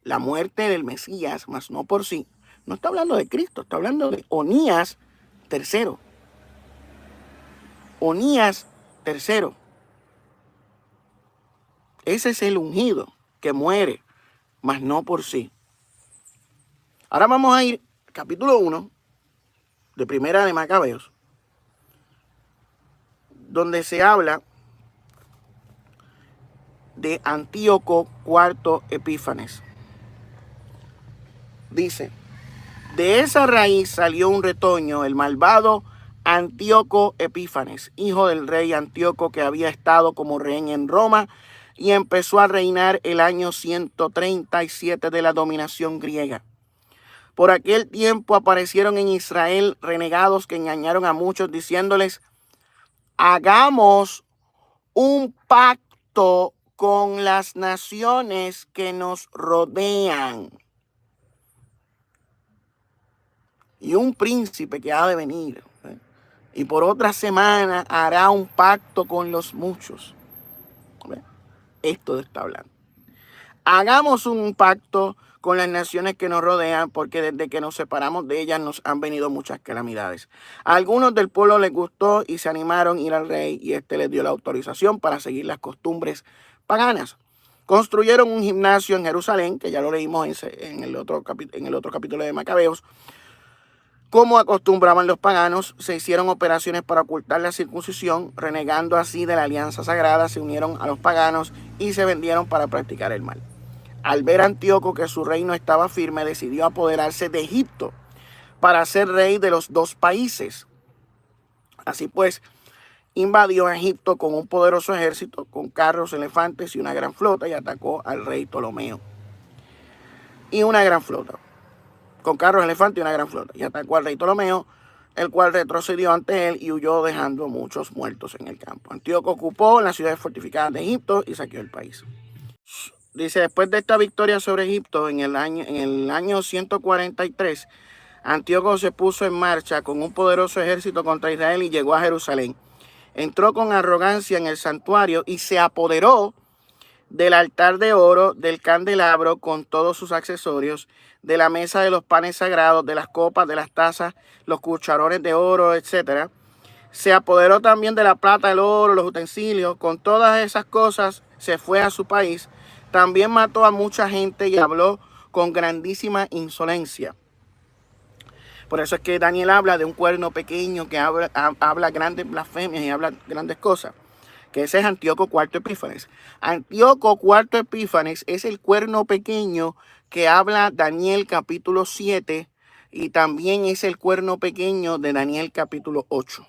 la muerte del Mesías, mas no por sí. No está hablando de Cristo, está hablando de Onías III. Onías III. Ese es el ungido que muere, mas no por sí. Ahora vamos a ir al capítulo 1 de Primera de Macabeos, donde se habla de Antíoco IV Epífanes. Dice: de esa raíz salió un retoño, el malvado Antíoco Epífanes, hijo del rey Antíoco, que había estado como rey en Roma y empezó a reinar el año 137 de la dominación griega. Por aquel tiempo aparecieron en Israel renegados que engañaron a muchos, diciéndoles: hagamos un pacto con las naciones que nos rodean, y un príncipe que ha de venir, y por otra semana hará un pacto con los muchos. Esto está hablando. Hagamos un pacto con las naciones que nos rodean, porque desde que nos separamos de ellas nos han venido muchas calamidades. A algunos del pueblo les gustó y se animaron a ir al rey, y éste les dio la autorización para seguir las costumbres paganas. Construyeron un gimnasio en Jerusalén, que ya lo leímos en el otro capítulo de Macabeos. Como acostumbraban los paganos, se hicieron operaciones para ocultar la circuncisión, renegando así de la alianza sagrada, se unieron a los paganos y se vendieron para practicar el mal. Al ver Antíoco que su reino estaba firme, decidió apoderarse de Egipto para ser rey de los dos países. Así pues, invadió Egipto con un poderoso ejército, con carros, elefantes y una gran flota, y atacó al rey Ptolomeo. Y una gran flota. Con carros, elefantes y una gran flota, y atacó al rey Ptolomeo, el cual retrocedió ante él y huyó, dejando muchos muertos en el campo. Antíoco ocupó las ciudades fortificadas de Egipto y saqueó el país. Dice: después de esta victoria sobre Egipto, en el año 143, Antíoco se puso en marcha con un poderoso ejército contra Israel y llegó a Jerusalén. Entró con arrogancia en el santuario y se apoderó del altar de oro, del candelabro con todos sus accesorios, de la mesa de los panes sagrados, de las copas, de las tazas, los cucharones de oro, etc. Se apoderó también de la plata, el oro, los utensilios. Con todas esas cosas se fue a su país. También mató a mucha gente y habló con grandísima insolencia. Por eso es que Daniel habla de un cuerno pequeño que habla grandes blasfemias y habla grandes cosas. Que ese es Antíoco IV Epífanes. Antíoco IV Epífanes es el cuerno pequeño que habla Daniel capítulo 7, y también es el cuerno pequeño de Daniel capítulo 8.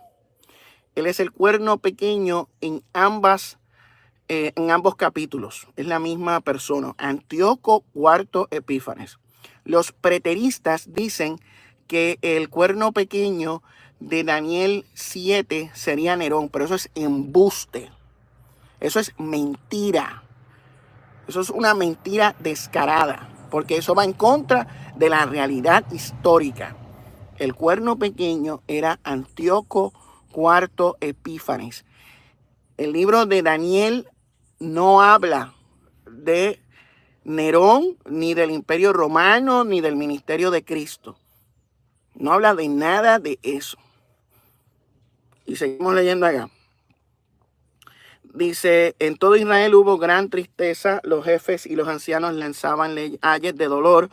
Él es el cuerno pequeño en ambos capítulos. Es la misma persona, Antíoco IV Epífanes. Los preteristas dicen que el cuerno pequeño de Daniel 7 sería Nerón, pero eso es embuste. Eso es mentira. Eso es una mentira descarada, porque eso va en contra de la realidad histórica. El cuerno pequeño era Antíoco IV Epífanes. El libro de Daniel no habla de Nerón, ni del Imperio Romano, ni del ministerio de Cristo. No habla de nada de eso. Y seguimos leyendo acá. Dice: en todo Israel hubo gran tristeza, los jefes y los ancianos lanzaban ayes de dolor,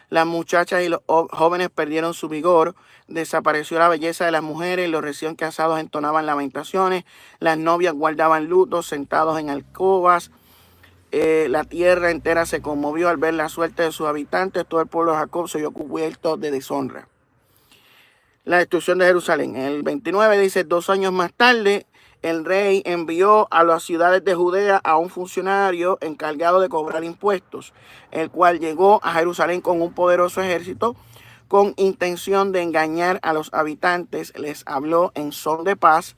las muchachas y los jóvenes perdieron su vigor, desapareció la belleza de las mujeres, los recién casados entonaban lamentaciones, las novias guardaban luto sentados en alcobas, la tierra entera se conmovió al ver la suerte de sus habitantes, todo el pueblo de Jacob se vio cubierto de deshonra. La destrucción de Jerusalén. En el 29 dice: 2 años más tarde, el rey envió a las ciudades de Judea a un funcionario encargado de cobrar impuestos, el cual llegó a Jerusalén con un poderoso ejército con intención de engañar a los habitantes. Les habló en son de paz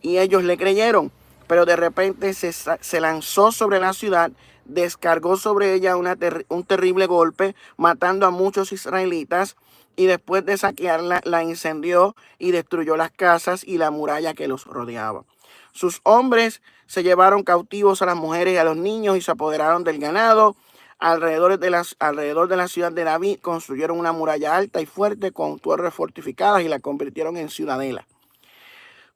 y ellos le creyeron, pero de repente se lanzó sobre la ciudad, descargó sobre ella un terrible golpe, matando a muchos israelitas, y después de saquearla, la incendió y destruyó las casas y la muralla que los rodeaba. Sus hombres se llevaron cautivos a las mujeres y a los niños y se apoderaron del ganado, alrededor de la ciudad de David construyeron una muralla alta y fuerte con torres fortificadas y la convirtieron en ciudadela.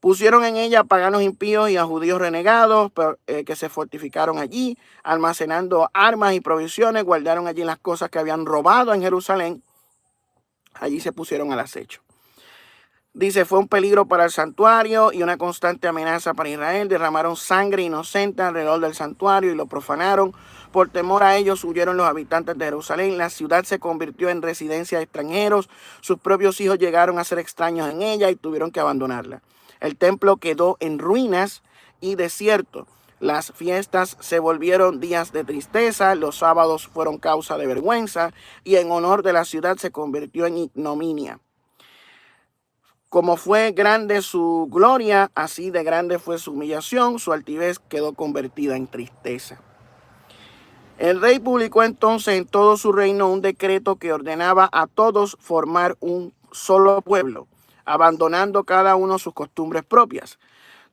Pusieron en ella a paganos impíos y a judíos renegados que se fortificaron allí, almacenando armas y provisiones, guardaron allí las cosas que habían robado en Jerusalén. Allí se pusieron al acecho. Dice, fue un peligro para el santuario y una constante amenaza para Israel. Derramaron sangre inocente alrededor del santuario y lo profanaron. Por temor a ellos huyeron los habitantes de Jerusalén. La ciudad se convirtió en residencia de extranjeros. Sus propios hijos llegaron a ser extraños en ella y tuvieron que abandonarla. El templo quedó en ruinas y desierto. Las fiestas se volvieron días de tristeza, los sábados fueron causa de vergüenza y en honor de la ciudad se convirtió en ignominia. Como fue grande su gloria, así de grande fue su humillación, su altivez quedó convertida en tristeza. El rey publicó entonces en todo su reino un decreto que ordenaba a todos formar un solo pueblo, abandonando cada uno sus costumbres propias.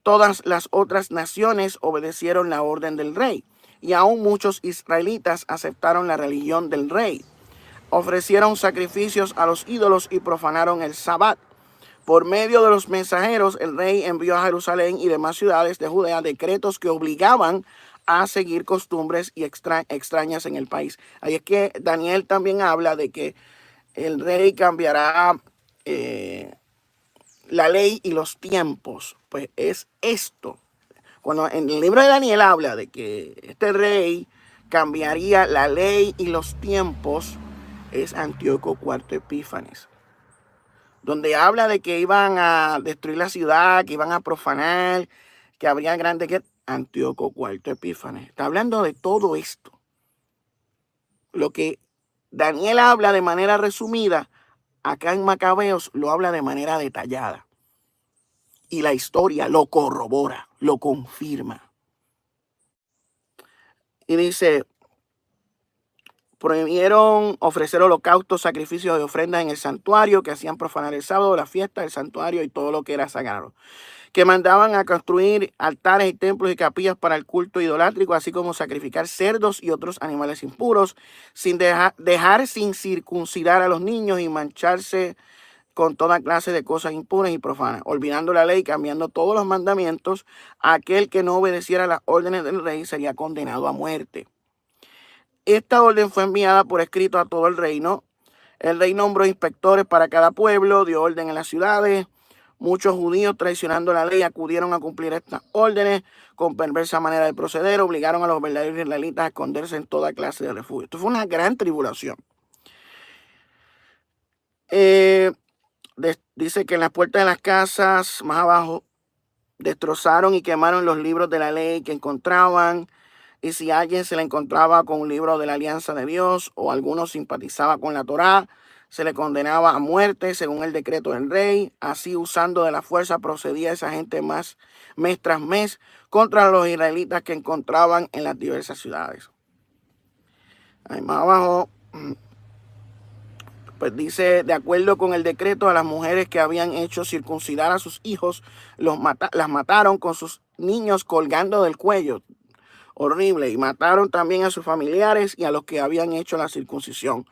Todas las otras naciones obedecieron la orden del rey, y aún muchos israelitas aceptaron la religión del rey. Ofrecieron sacrificios a los ídolos y profanaron el Sabbat. Por medio de los mensajeros, el rey envió a Jerusalén y demás ciudades de Judea decretos que obligaban a seguir costumbres y extrañas en el país. Ahí es que Daniel también habla de que el rey cambiará la ley y los tiempos. Pues es esto. Cuando en el libro de Daniel habla de que este rey cambiaría la ley y los tiempos, es Antíoco IV Epífanes, donde habla de que iban a destruir la ciudad, que iban a profanar, que habría grandes guerras. Antíoco IV Epífanes está hablando de todo esto. Lo que Daniel habla de manera resumida, acá en Macabeos lo habla de manera detallada. Y la historia lo corrobora, lo confirma. Y dice, prohibieron ofrecer holocaustos, sacrificios y ofrendas en el santuario, que hacían profanar el sábado, la fiesta, el santuario y todo lo que era sagrado. Que mandaban a construir altares y templos y capillas para el culto idolátrico, así como sacrificar cerdos y otros animales impuros, sin dejar sin circuncidar a los niños y mancharse con toda clase de cosas impuras y profanas, olvidando la ley, cambiando todos los mandamientos. Aquel que no obedeciera las órdenes del rey sería condenado a muerte. Esta orden fue enviada por escrito a todo el reino. El rey nombró inspectores para cada pueblo, dio orden en las ciudades. Muchos judíos, traicionando la ley, acudieron a cumplir estas órdenes con perversa manera de proceder. Obligaron a los verdaderos israelitas a esconderse en toda clase de refugio. Esto fue una gran tribulación. Dice que en las puertas de las casas, más abajo, destrozaron y quemaron los libros de la ley que encontraban. Y si alguien se le encontraba con un libro de la alianza de Dios o alguno simpatizaba con la Torá, se le condenaba a muerte según el decreto del rey. Así, usando de la fuerza, procedía esa gente mes tras mes contra los israelitas que encontraban en las diversas ciudades. Ahí más abajo, pues dice, de acuerdo con el decreto, a las mujeres que habían hecho circuncidar a sus hijos, las mataron con sus niños colgando del cuello. Horrible. Y mataron también a sus familiares y a los que habían hecho la circuncisión.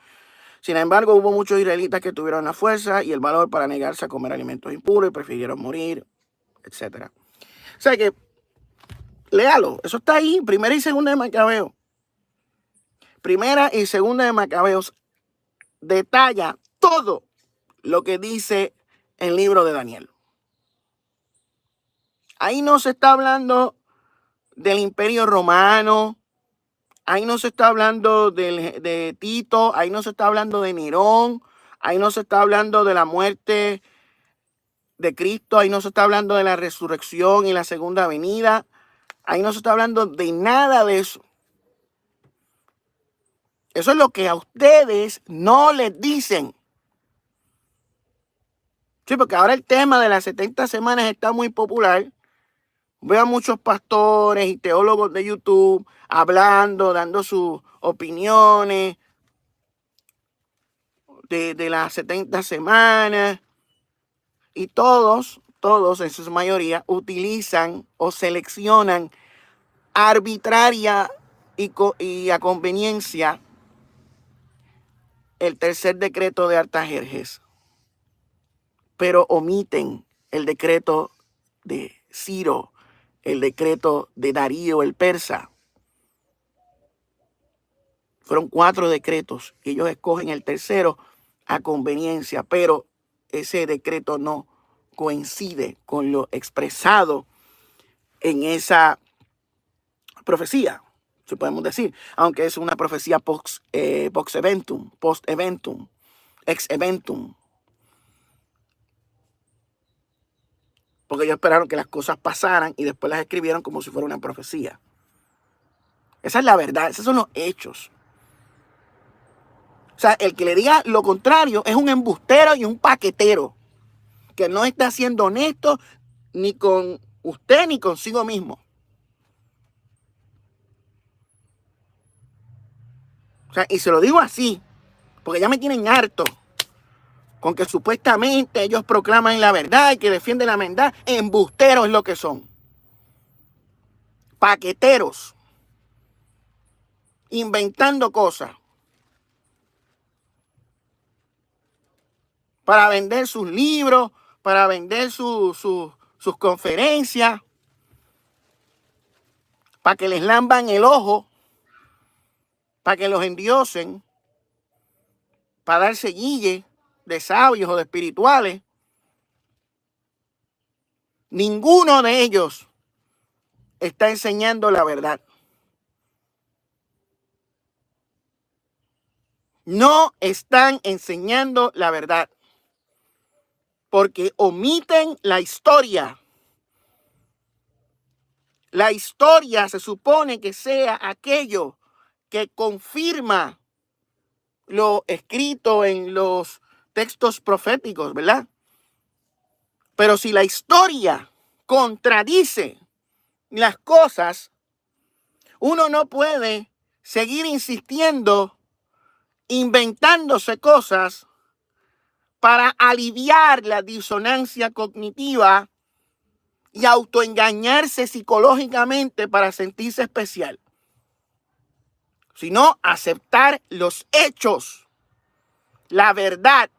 Sin embargo, hubo muchos israelitas que tuvieron la fuerza y el valor para negarse a comer alimentos impuros y prefirieron morir, etc. O sea que, léalo. Eso está ahí, primera y segunda de Macabeos. Primera y segunda de Macabeos detalla todo lo que dice el libro de Daniel. Ahí no se está hablando del Imperio Romano, ahí no se está hablando de Tito, ahí no se está hablando de Nerón, ahí no se está hablando de la muerte de Cristo, ahí no se está hablando de la resurrección y la segunda venida, ahí no se está hablando de nada de eso. Eso es lo que a ustedes no les dicen. Sí, porque ahora el tema de las 70 semanas está muy popular. Veo a muchos pastores y teólogos de YouTube hablando, dando sus opiniones de las 70 semanas. Y todos en su mayoría, utilizan o seleccionan arbitraria y a conveniencia el tercer decreto de Artajerjes, pero omiten el decreto de Ciro, el decreto de Darío el persa. Fueron 4 decretos. Ellos escogen el tercero a conveniencia, pero ese decreto no coincide con lo expresado en esa profecía, si podemos decir, aunque es una profecía post eventum, ex eventum, porque ellos esperaron que las cosas pasaran y después las escribieron como si fuera una profecía. Esa es la verdad, esos son los hechos. O sea, el que le diga lo contrario es un embustero y un paquetero que no está siendo honesto ni con usted ni consigo mismo. O sea, y se lo digo así, porque ya me tienen harto con que supuestamente ellos proclaman la verdad y que defienden la verdad. Embusteros es lo que son. Paqueteros. Inventando cosas para vender sus libros, para vender sus conferencias, para que les lamban el ojo, para que los endiosen, para darse guille de sabios o de espirituales. Ninguno de ellos está enseñando la verdad. No están enseñando la verdad, porque omiten la historia. La historia se supone que sea aquello que confirma lo escrito en los textos proféticos, ¿verdad? Pero si la historia contradice las cosas, uno no puede seguir insistiendo, inventándose cosas para aliviar la disonancia cognitiva y autoengañarse psicológicamente para sentirse especial, sino aceptar los hechos, la verdad,